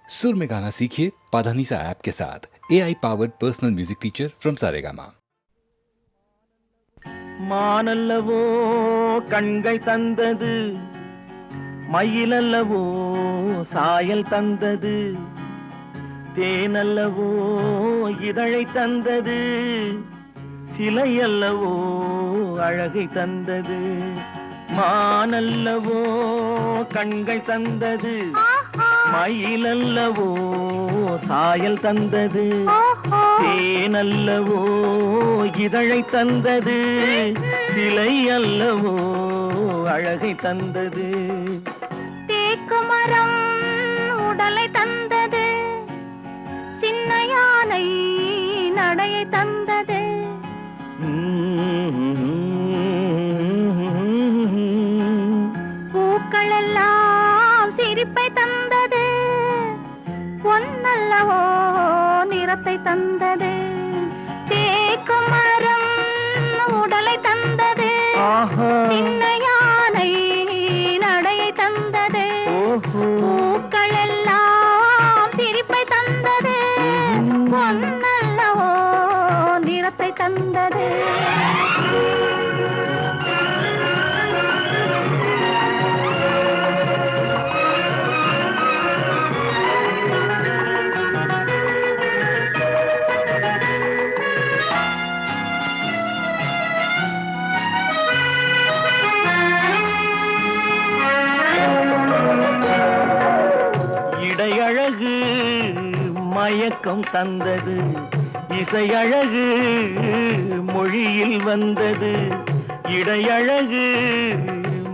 सुर में गाना सीखिए पाधानीसा ऐप के साथ AI powered personal music teacher from Saregama. மானல்லவோ கண்கள் தந்தது, மயிலல்லவோ சாயல் தந்தது, தேனல்லவோ இதழை தந்தது, சிலையல்லவோ அழகை தந்தது. மானல்லவோ கண்கள் தந்தது, மயிலல்லவோ சாயல் தந்தது, தேனல்லவோ இதழை தந்தது, சிலை அல்லவோ அழகை தந்தது. தேக்குமரம் உடலை தந்தது, சின்ன யானை நடையை தந்தது. பூக்கள் எல்லாம் சிரிப்பை தந்தது, பொன்னல்லவோ நிறத்தை தந்தது. தேக்குமரம் உடலை தந்தது, சின்ன யானை நடையை தந்தது. பூக்கள் எல்லாம் சிரிப்பை தந்தது, பொன்னல்லவோ நிறத்தை தந்தது. இடையழகு மயக்கம் தந்தது, இசையழகு மொழியில் வந்தது. இடையழகு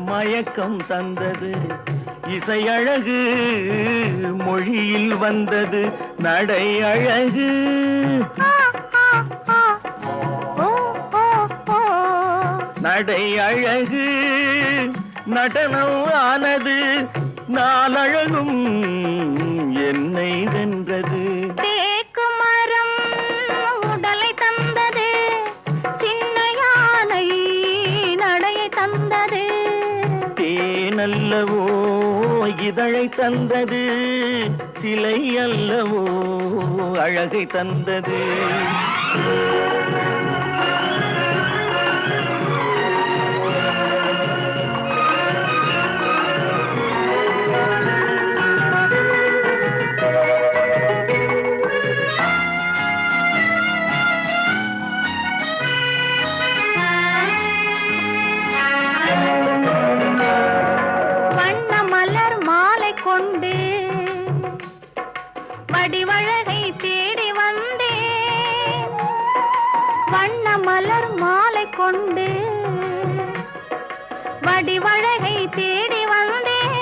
மயக்கம் தந்தது, இசையழகு மொழியில் வந்தது. நடை அழகு நடை அழகு நடனம் ஆனது, நாளழகும் என்னை வென்றது. தேக்குமரம் உடலை தந்தது, சின்ன யானை நடையை தந்தது. தேனல்லவோ இதழை தந்தது, சிலை அல்லவோ அழகை தந்தது. வடிவழகை தேடி வந்தேன், வண்ண மலர் மாலை கொண்டு வடிவழகை தேடி வந்தேன்.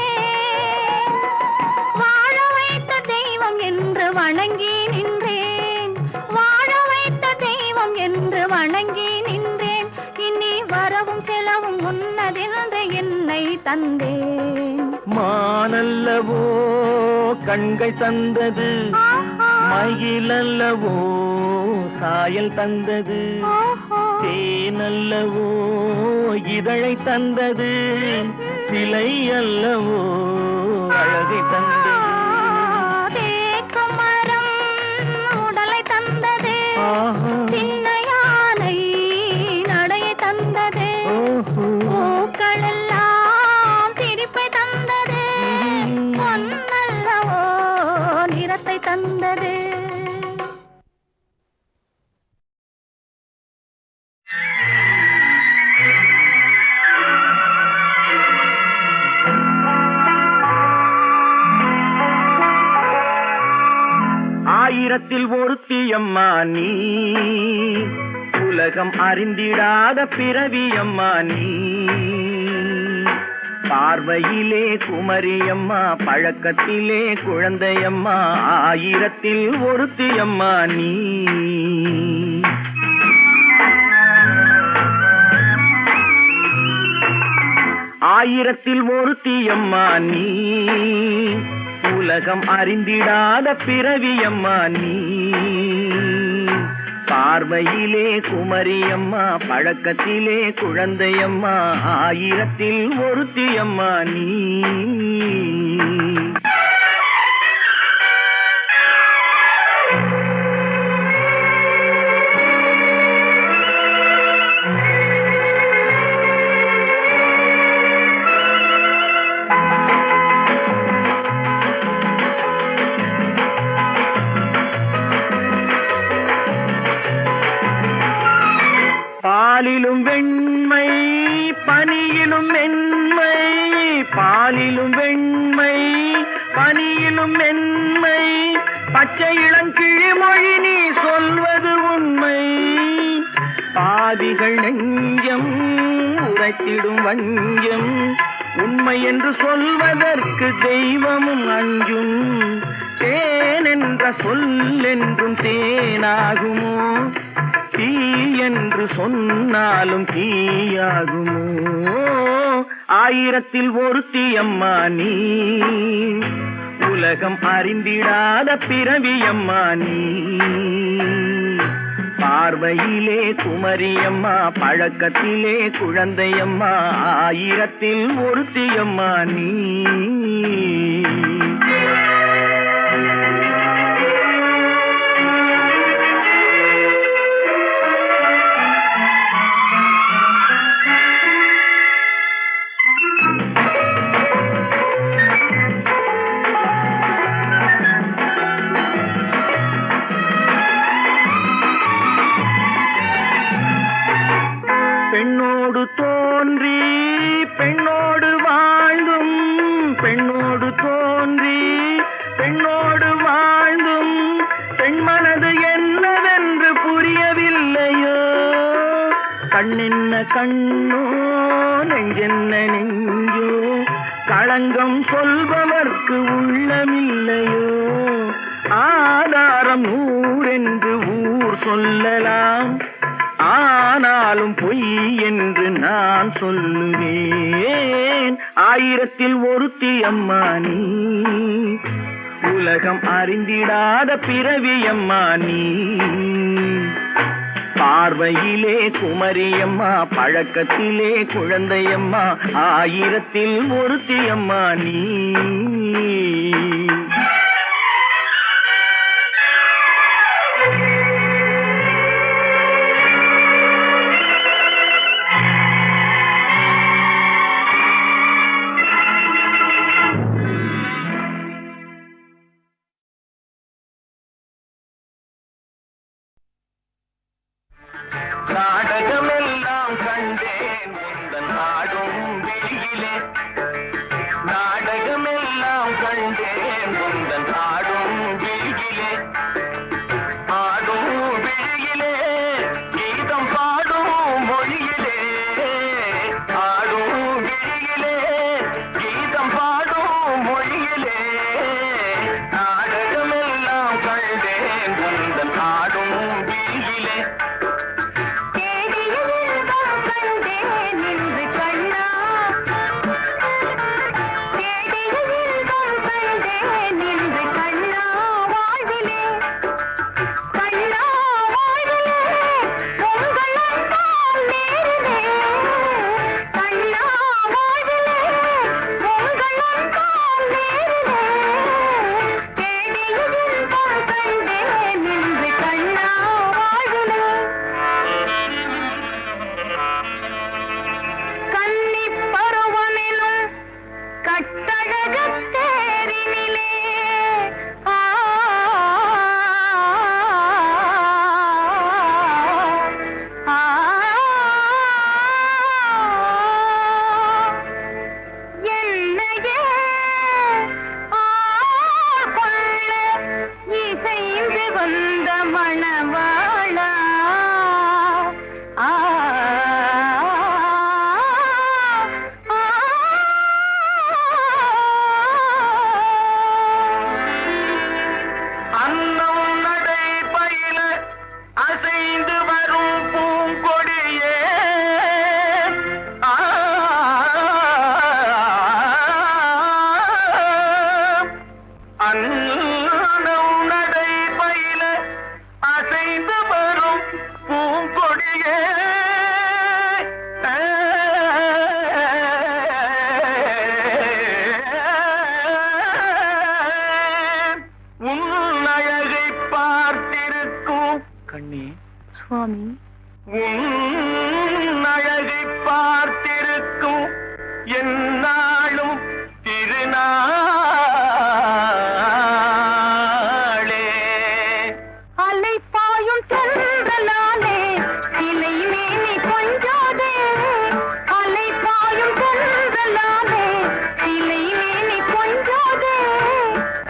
வாழ வைத்த தெய்வம் என்று வணங்கி நின்றேன், வாழ வைத்த தெய்வம் என்று வணங்கி நின்றேன். இனி வரவும் செலவும் உன்னதென்று என்னை தந்தேன். மானல்லவோ கண்கள் தந்தது, மயிலல்லவோ சாயல் தந்தது, தேனல்லவோ இதழை தந்தது, சிலை அல்லவோ அழகை தந்தது. தேக்குமரம் உடலை தந்தது, சின்ன யானை நடையை தந்தது. பூக்கள் எல்லாம் சிரிப்பை தந்தது, பொன்னல்லவோ நிறத்தை தந்தது. ஆயிரத்தில் ஒருத்தியம்மா நீ, உலகம் அறிந்திடாத பிறவியம்மா நீ. பார்வையிலே குமரியம்மா, பழக்கத்திலே குழந்தையம்மா, ஆயிரத்தில் ஒருத்தியம்மா நீ. ஆயிரத்தில் ஒருத்தியம்மா நீ, உலகம் அறிந்திடாத பிறவியம்மா நீ. பார்வையிலே குமரியம்மா, பழக்கத்திலே குழந்தையம்மா, ஆயிரத்தில் ஒருத்தியம்மா நீ. மென்மை பச்சை இளங்கிழிமொழி நீ சொல்வது உண்மை பாதிகள் நெஞ்சம் உரைத்திடும் வஞ்சம் உண்மை என்று சொல்வதற்கு தெய்வமும் அஞ்சும் தேன் என்ற சொல் என்றும் தேனாகுமோ தீ என்று சொன்னாலும் தீயாகுமோ ஆயிரத்தில் ஒருத்தி அம்மா நீ உலகம் அறிந்திடாத பிறவி அம்மா நீ பார்வையிலே குமரியம்மா பழக்கத்திலே குழந்தையம்மா ஆயிரத்தில் ஒருத்தியம்மா நீ பெண்ணோடு தோன்றி பெண்ணோடு வாழ்ந்தும் பெண்ணோடு தோன்றி பெண்ணோடு வாழ்ந்தும் பெண்மனது என்னவென்று புரியவில்லையோ கண்ணென்ன கண்ணோ நெஞ்சென்ன நெஞ்சோ களங்கம் சொல்பவர்க்கு உள்ளமில்லையோ ஆதாரம் நூறென்று ஊர் சொல்லலாம் ஆனாலும் பொய் என்று நான் சொல்லுவேன் ஆயிரத்தில் ஒருத்தி அம்மா நீ உலகம் அறிந்திடாத பிறவி அம்மா நீ பார்வையிலே குமரியம்மா பழக்கத்திலே குழந்தையம்மா ஆயிரத்தில் ஒருத்தி அம்மா நீ நாடகமெல்லாம் கண்டேன் உந்தன் ஆடும் விழியிலே நாடகமெல்லாம் கண்டேன் உந்தன் ஆடும் விழியிலே ஆடும் விழியிலே கீதம் பாடும் மொழியிலே ஆடும் விழியிலே கீதம் பாடும் மொழியிலே நாடகமெல்லாம் கண்டேன் உந்தன் ஆடும் விழியிலே சுவாமி அழகை பார்த்திருக்கும் என்னாலும் திருநாளே அலை பாயும் தென்றலாலே இலை மேனி கொஞ்சாதே அலை பாயும் தென்றலாலே இலை மேனி கொஞ்சாதே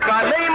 கலை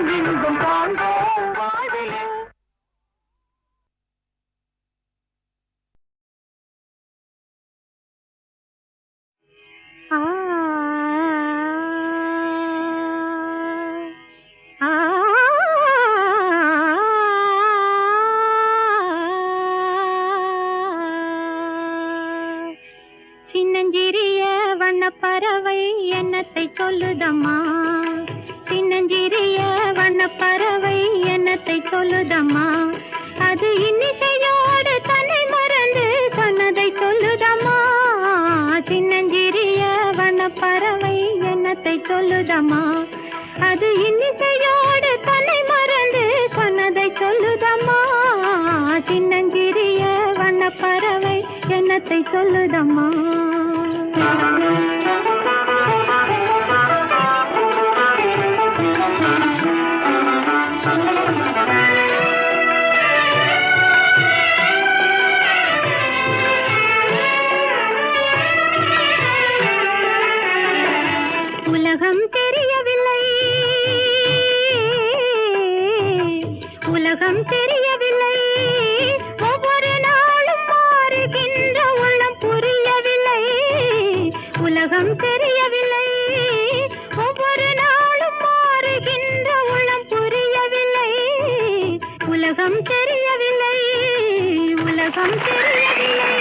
நாம் இன்பம் காண்போம் வாழ்விலே. சின்னஞ்சிறிய வண்ணப்பறவை என்னத்தை சொல்லுதம்மா, சின்னஞ்சிறிய வண்ணப்பறவை என்னத்தை சொல்லுதம்மா, அது இன்னிசையோடு தன்னை மறந்து சொன்னதை சொல்லுதம்மா. சின்னஞ்சிறிய வண்ணப்பறவை என்னத்தை சொல்லுதம்மா, அது இன்னிசையோடு தன்னை மறந்து சொன்னதை சொல்லுதம்மா. சின்னஞ்சிறிய வண்ணப்பறவை என்னத்தை சொல்லுதம்மா. உலகம் தெரியவில்லை, உலகம் தெரியவில்லை, ஒவ்வொரு நாளும் மாறுகின்ற உள்ளம் புரியவில்லை. உலகம் தெரியவில்லை, ஒவ்வொரு நாளும் மாறுகின்ற உள்ளம் புரியவில்லை. உலகம் தெரியவில்லை, உலகம் தெரியவில்லை,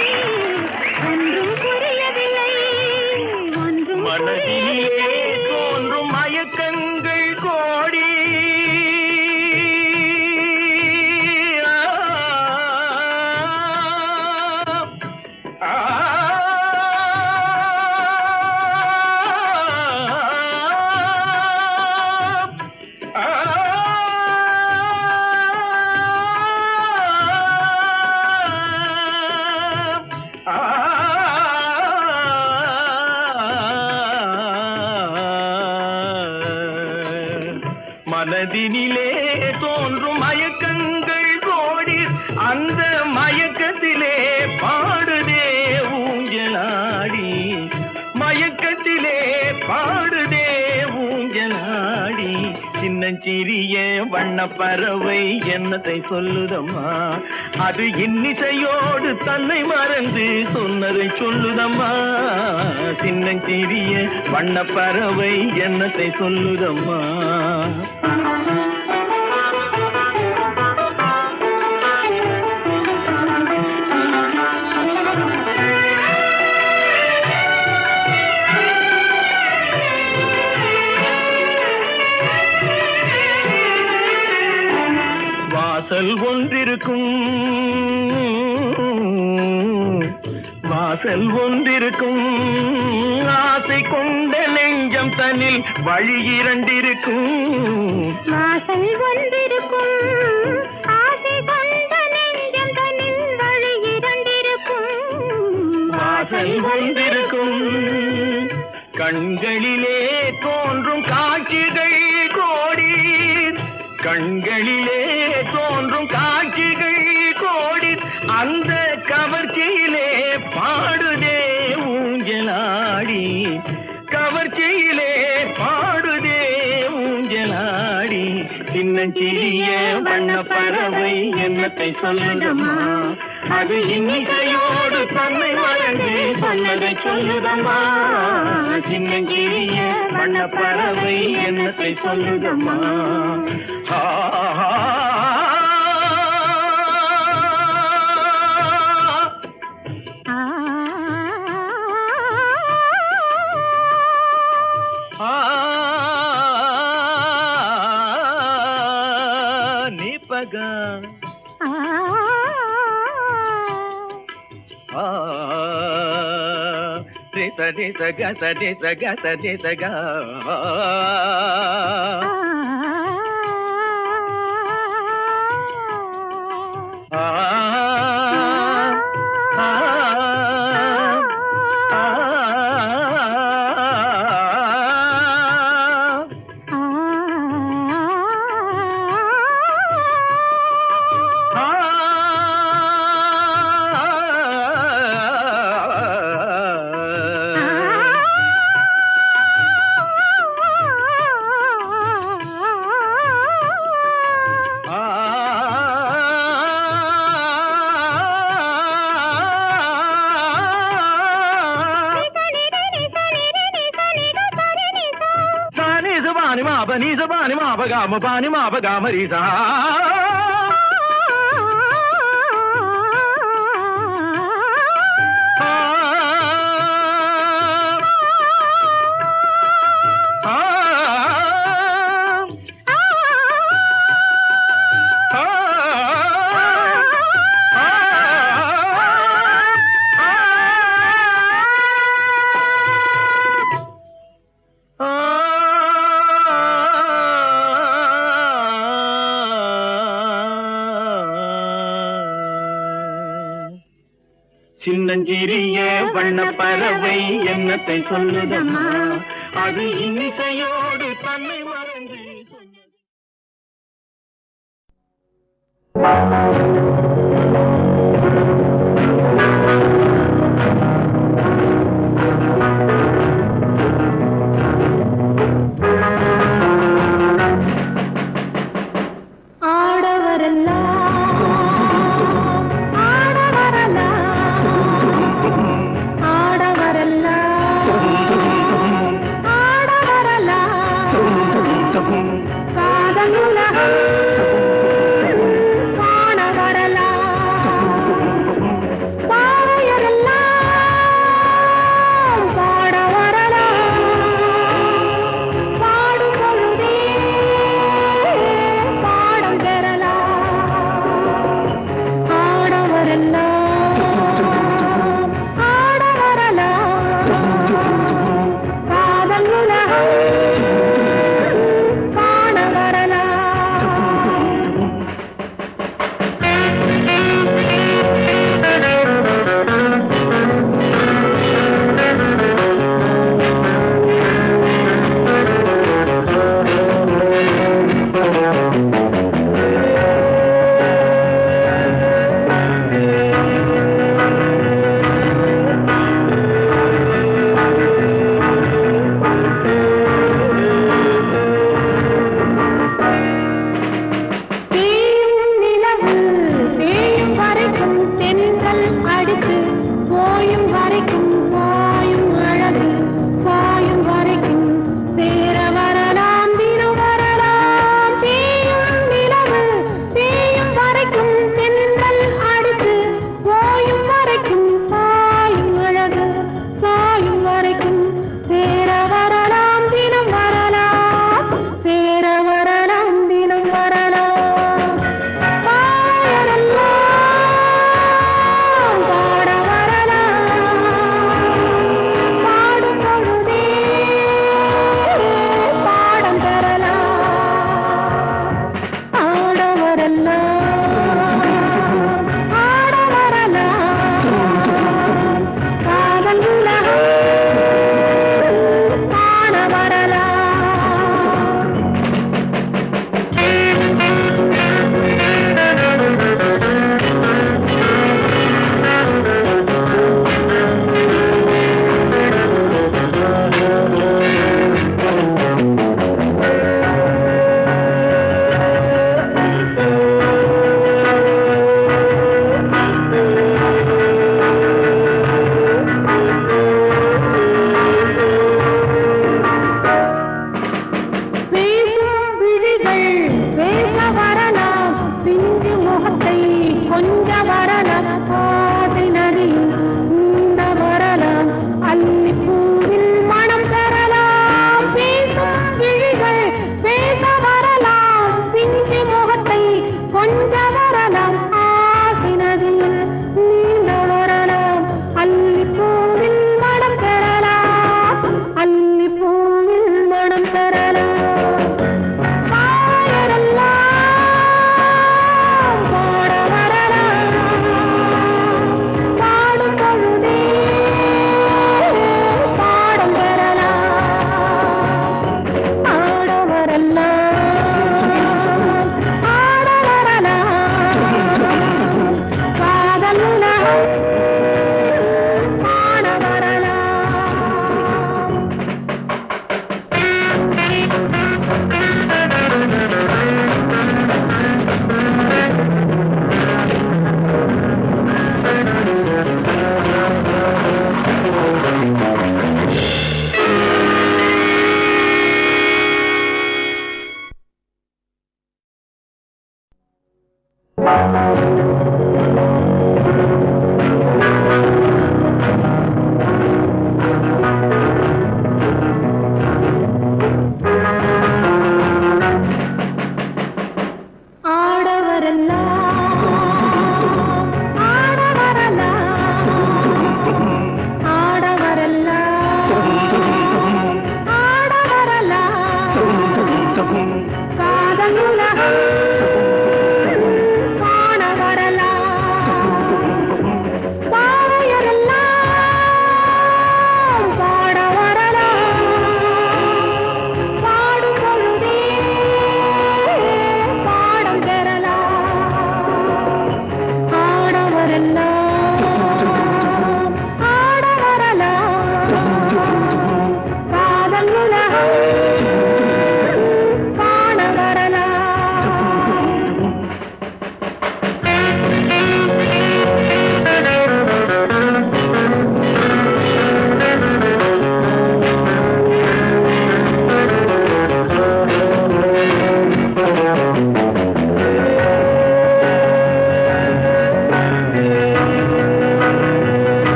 ஒன்றும் புரியவில்லை, ஒன்றும் மனதிலே தோன்றும் மயக்கங்கள் கோடி, மனதினிலே தோன்றும் மயக்கங்கள் கோடி, அந்த மயக்கத்திலே பாடுதே ஊஞ்சலாடி, மயக்கத்திலே பாடுதே ஊஞ்சலாடி. சின்னஞ்சிறிய வண்ணப்பறவை என்னத்தை சொல்லுதம்மா, அது இன்னிசையோடு தன்னை மறந்து சொன்னதை சொல்லுதம்மா. சின்னஞ்சிறிய வண்ணப்பறவை என்னத்தை சொல்லுதம்மா. வாசல் ஒன்றிருக்கும், வாசல் ஒன்றிருக்கும், ஆசை கொண்ட நெஞ்சம் தன்னில் வழி இரண்டிருக்கும். வாசல் ஒன்றிருக்கும், ஆசை கொண்ட நெஞ்சம் தன்னில் வழி இரண்டிருக்கும். வாசல் ஒன்றிருக்கும், கண்களிலே தோன்றும் காட்சிகள் கோடி, கண்களிலே தோன்றும் காட்சிகள் கோடி, அந்த கவர்ச்சியிலே பாடுதே ஊஞ்சலாடி, கவர்ச்சியிலே பாடுதே ஊஞ்சலாடி. சின்னஞ்சிறிய வண்ணப்பறவை என்னத்தை சொல்லுதம்மா, அது இன்னிசையோடு தன்னை மறந்து சொன்னதை சொல்லுதம்மா. சின்னஞ்சிறிய வண்ணப்பறவை என்னத்தை சொல்லுதம்மா. நிபகா ரித ரித கத ரித கத ரித கா. நீச பானி மாபகாம ரீசா சின்னஞ்சிறிய வண்ண பறவை என்னத்தை சொல்லுதம்மா அது இன்னிசையோடு தன்னை மறந்து சொன்னது.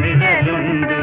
நிழலுண்டு.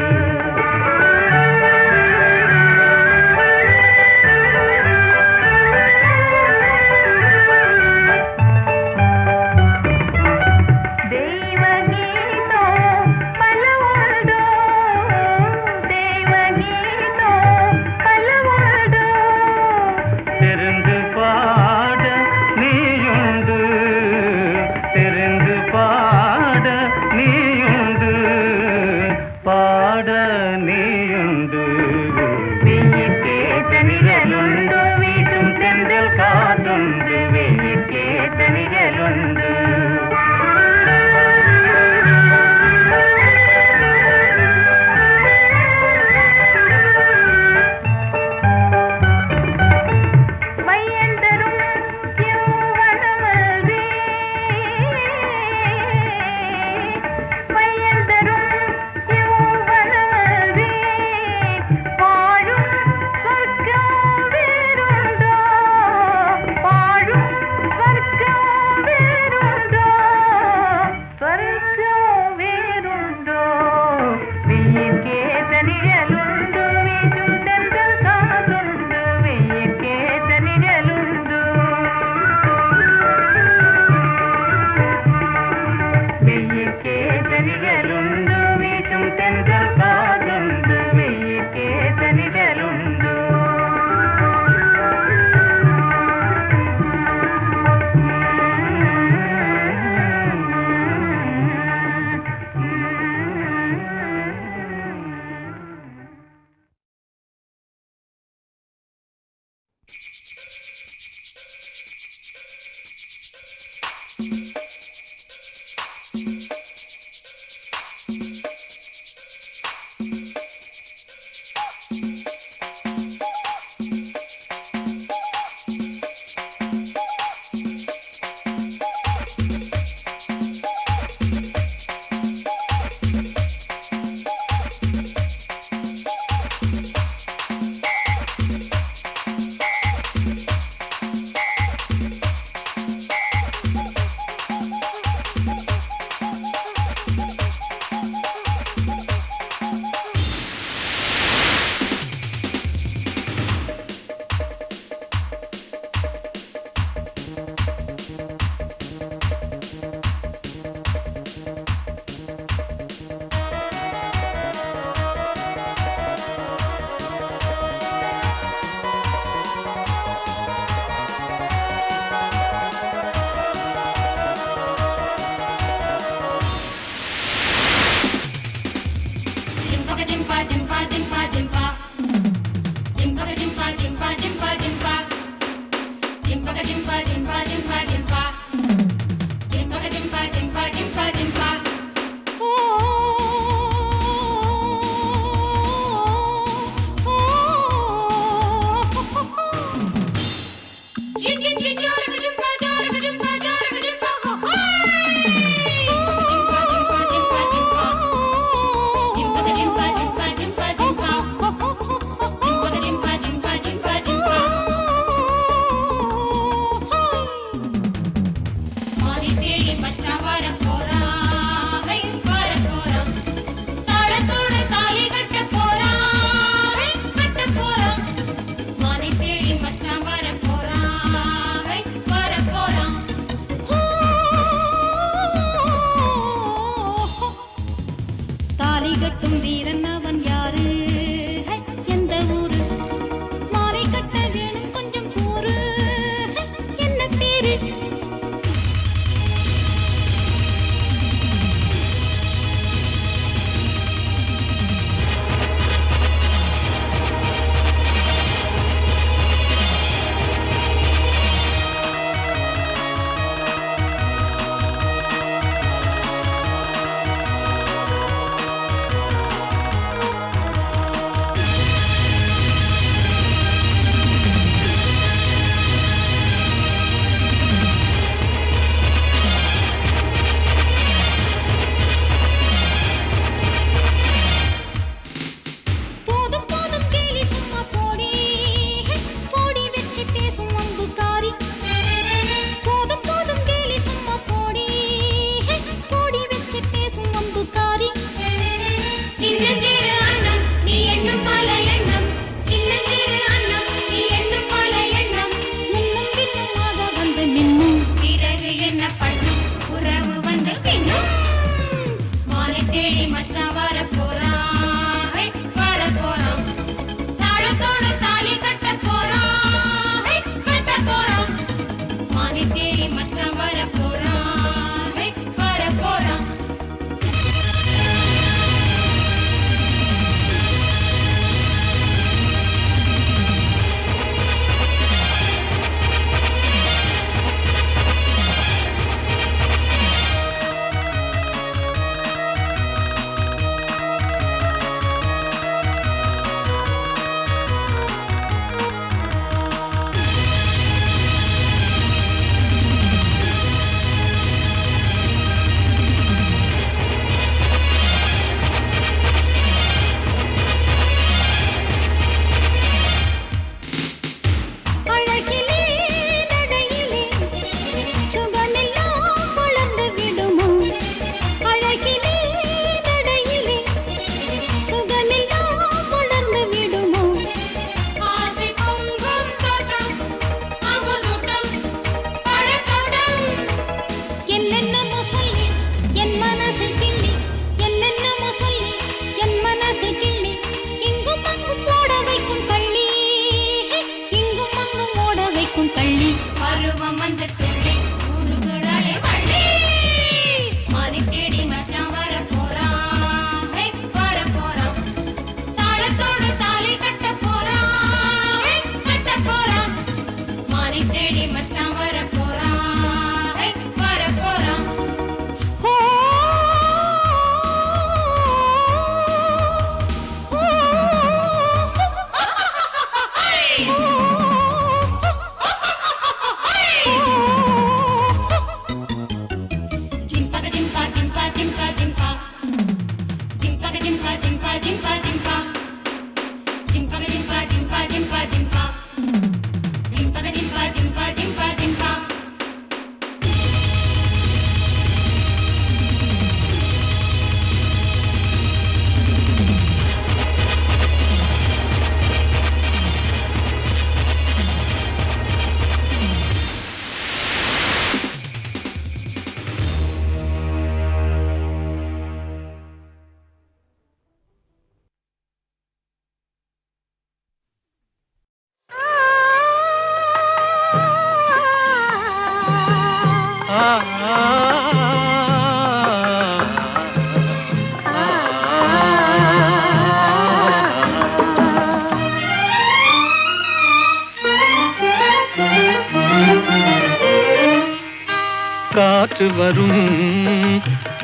காற்று வரும்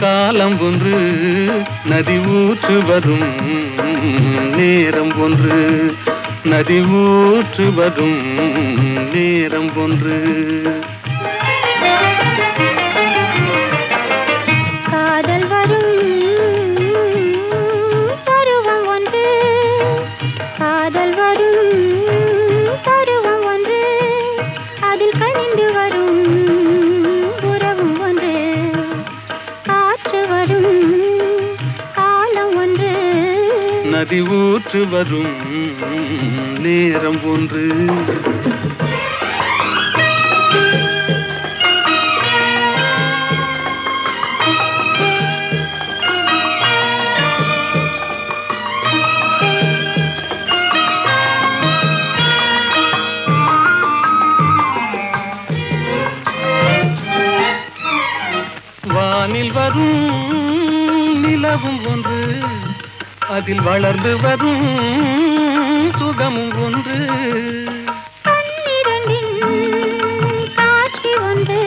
காலம் ஒன்று, நதி ஊற்று வரும் நேரம் ஒன்று, நதி ஊற்று வரும் நேரம் ஒன்று. காதல் வரும் பருவம் ஒன்று, காதல் வரும் பருவம் ஒன்று, அதில் கனிந்து வரும் உறவும் ஒன்று. காற்று வரும் காலம் ஒன்று, நதி ஊற்று வரும் நேரம் ஒன்று. வானில் வரும் நிலவும் ஒன்று, அதில் வளர்ந்து வரும் சுகமும் ஒன்று. பன்னிரண்டின் காட்சி ஒன்று,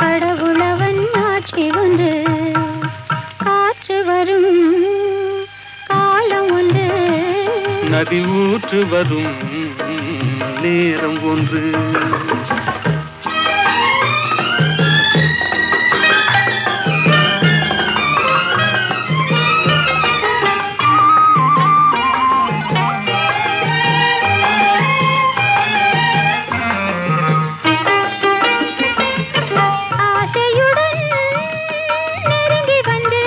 கடவுளவன் ஆட்சி ஒன்று. காற்று வரும் காலம் ஒன்று, நதி ஊற்று வரும் நேரம் ஒன்று. ஆசையுடன் நெருங்கி வந்து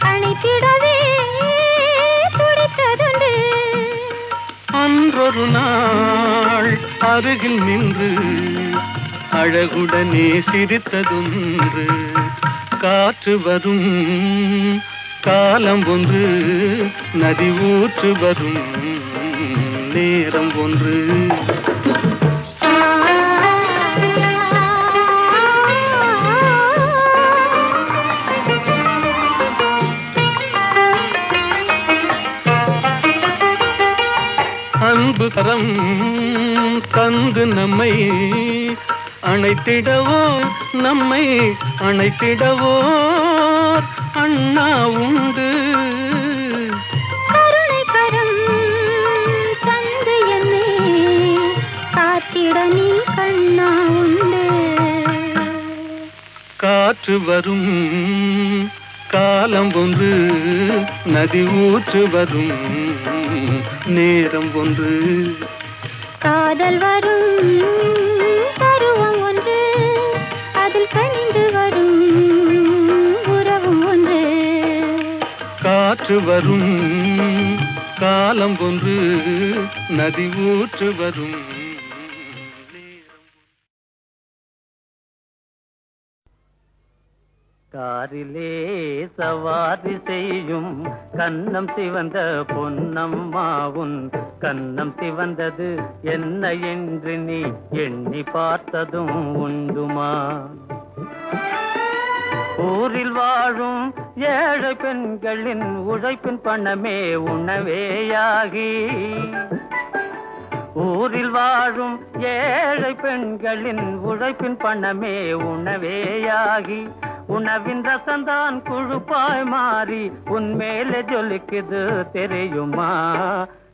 அணைத்திடவே துடித்ததுண்டு. அன்றொரு நாள் அருகில் நின்று அழகுடனே சிரித்ததொன்று. காற்று வரும் காலம் ஒன்று, நதி ஊற்று வரும் நேரம் ஒன்று. அன்பு கரம் தந்து நம்மை அணைத்திடவோ, நம்மை அணைத்திடவோ அண்ணா உண்டு. கருணை கரம் தந்து என்னை காத்திட நீ கண்ணா உண்டு. காற்று வரும் காலம் ஒன்று, நதி ஊற்று வரும் நேரம் ஒன்று. காதல் வரும் பருவம் ஒன்று, அதில் கனிந்து வரும் உறவும் ஒன்று. காற்று வரும் காலம் ஒன்று, நதி ஊற்று வரும் நேரம். காரிலே சவாரி செய்யும் கன்னம் சிவந்த பொன்னம்மாவுன் கன்னம் சிவந்தது என்ன என்று நீ எண்ணி பார்த்ததும் உண்டுமா? ஊரில் வாழும் ஏழை பெண்களின் உழைப்பின் பணமே உணவேயாகி, ஊரில் வாழும் ஏழை பெண்களின் உழைப்பின் பணமே உணவேயாகி, உணவின் ரசந்தான் குழுப்பாய் மாறி உன்மேலே ஜொலிக்குது தெரியுமா?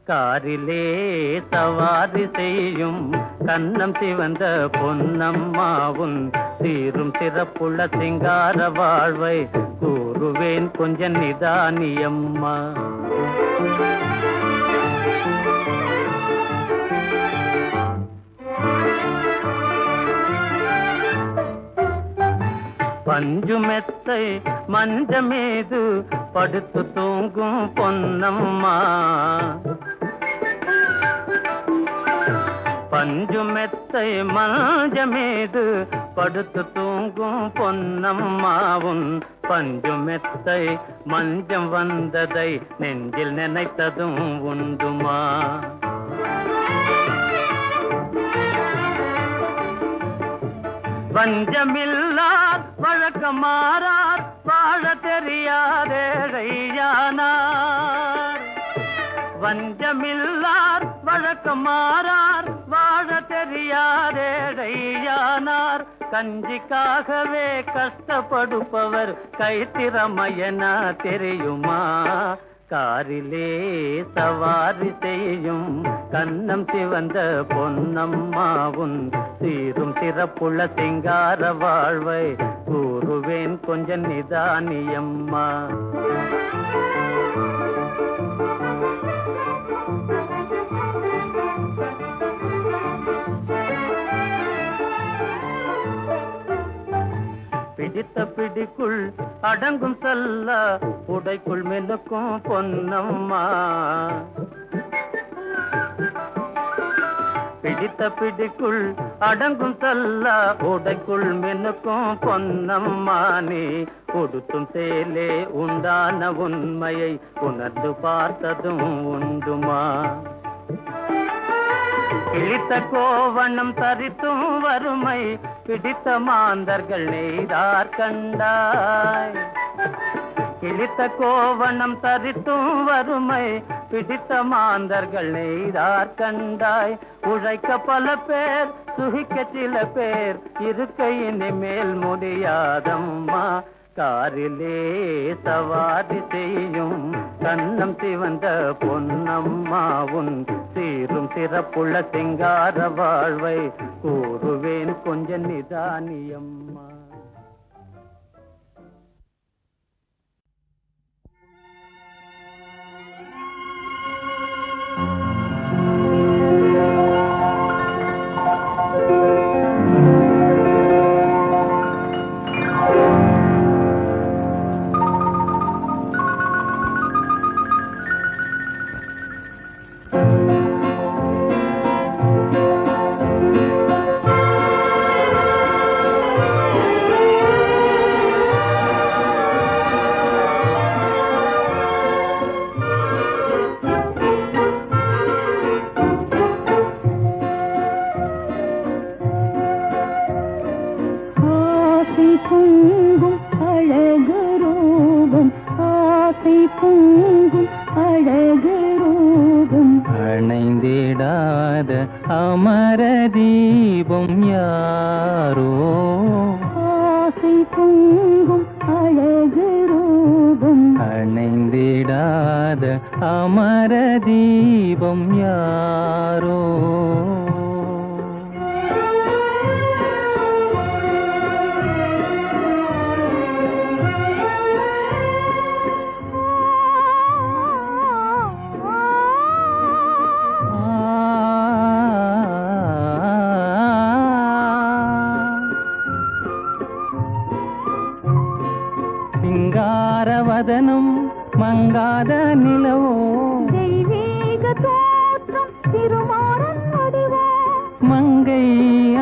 காரிலே சவாரி செய்யும் கன்னம் சிவந்த பொன்னம்மாவுன் சீரும் சிறப்புள்ள சிங்கார வாழ்வை கூறுவேன் கொஞ்சம் நிதானியம்மா. பஞ்சு மெத்தை மஞ்ச மீது படுத்து தூங்கும் பொன்னம்மா, பஞ்சு மெத்தை மஞ்ச மீது படுத்து தூங்கும் பொன்னம்மாவும் பஞ்சு மெத்தை மஞ்சம் வந்ததை நெஞ்சில் நினைத்ததும் உண்டுமா? வஞ்சமில்லார் வழக்கமாறார் வாழ தெரியாதேழையானார், வஞ்சமில்லார் வழக்கமாறார் வாழ தெரியாதேழையானார், கஞ்சிக்காகவே கஷ்டப்படுப்பவர் கைத்திறமையனா தெரியுமா? காரிலே சவாரி செய்யும் கன்னம் சிவந்த பொன்னம்மாவுன் சீரும் சிறப்புள்ள சிங்கார வாழ்வை கூறுவேன் கொஞ்சம் நிதானியம்மா. பிடித்த பிடிக்குள் அடங்கும் சல்ல உடைக்குள் மெனுக்கும் பொன்னம்மா. பிடித்த பிடிக்குள் அடங்கும் சல்ல உடைக்குள் மெனுக்கும் பொன்னம்மா. நீ கொடுத்தும் சேலே உண்டான உண்மையை உணர்ந்து பார்த்ததும் உண்டுமா? கிழித்த கோவணம் தரித்தும் வறுமை பிடித்த மாந்தர்கள் நெய்தார் கண்டாய். கிழித்த கோவணம் தரித்தும் வறுமை பிடித்த மாந்தர்கள் நெய்தார் கண்டாய். உழைக்க பல பேர் சுகிக்க சில பேர் இருக்க இனிமேல் முடியாதம்மா. காரிலே சவாரி செய்யும் கன்னம் சிவந்த பொன்னம்மாவுன் சீரும் சிறப்புள்ள சிங்கார வாழ்வை கூறுவேன் கொஞ்சம் நிதானியம்மா. அணைந்திடாத அமர தீபம் யாரோ? ஆசை பொங்கும் அழகு ரூபம். அணைந்திடாத அமர தீபம் யாரோ? சிங்காரவதனம் மங்காத நிலவோ? தெய்வீக தோற்றம் திருமாறன் வடிவோ? மங்கை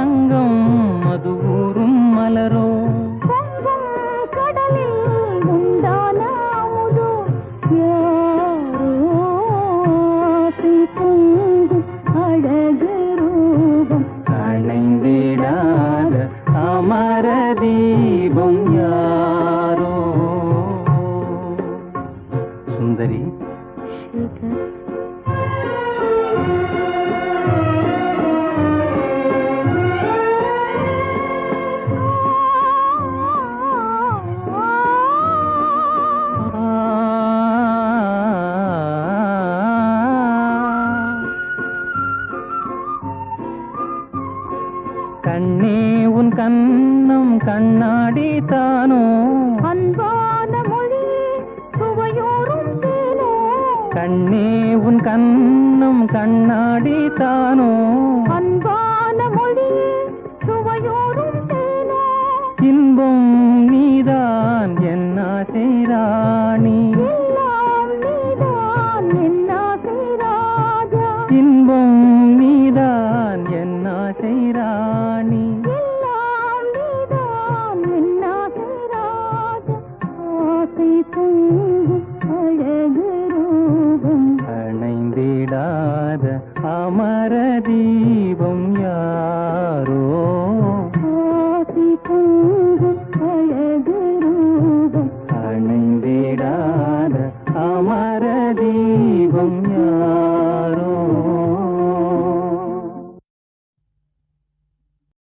அங்கம் மதுவூரும் மலரோ? பொங்கும் கடலில் உண்டான அமுதோ? யாரோ? ஆசை பொங்கும் அழகு ரூபம். அணைந்திடாத அமர தீபம் யாரோ? சுந்தரி கண்ணே உன் கண்ணம் கண்ணாடி தானோ? அன்பான மொழி சுவையோரும் தேனோ? கண்ணே உன் கண்ணம் கண்ணாடி தானோ? அன்பான மொழி சுவையோரும் தேனோ? இன்பம் நீதான் என்ன செய்ராணி? எல்லாம் நீதான் என்ன செய்ராஜா? இன்பம் நீதான் என்ன செய்ராணி? எல்லாம் நீதான் என்ன செய்ராஜா? ஆசை பொங்கும் அழகு ரூபம். அணைந்திடாத அமர தீபம் யார்?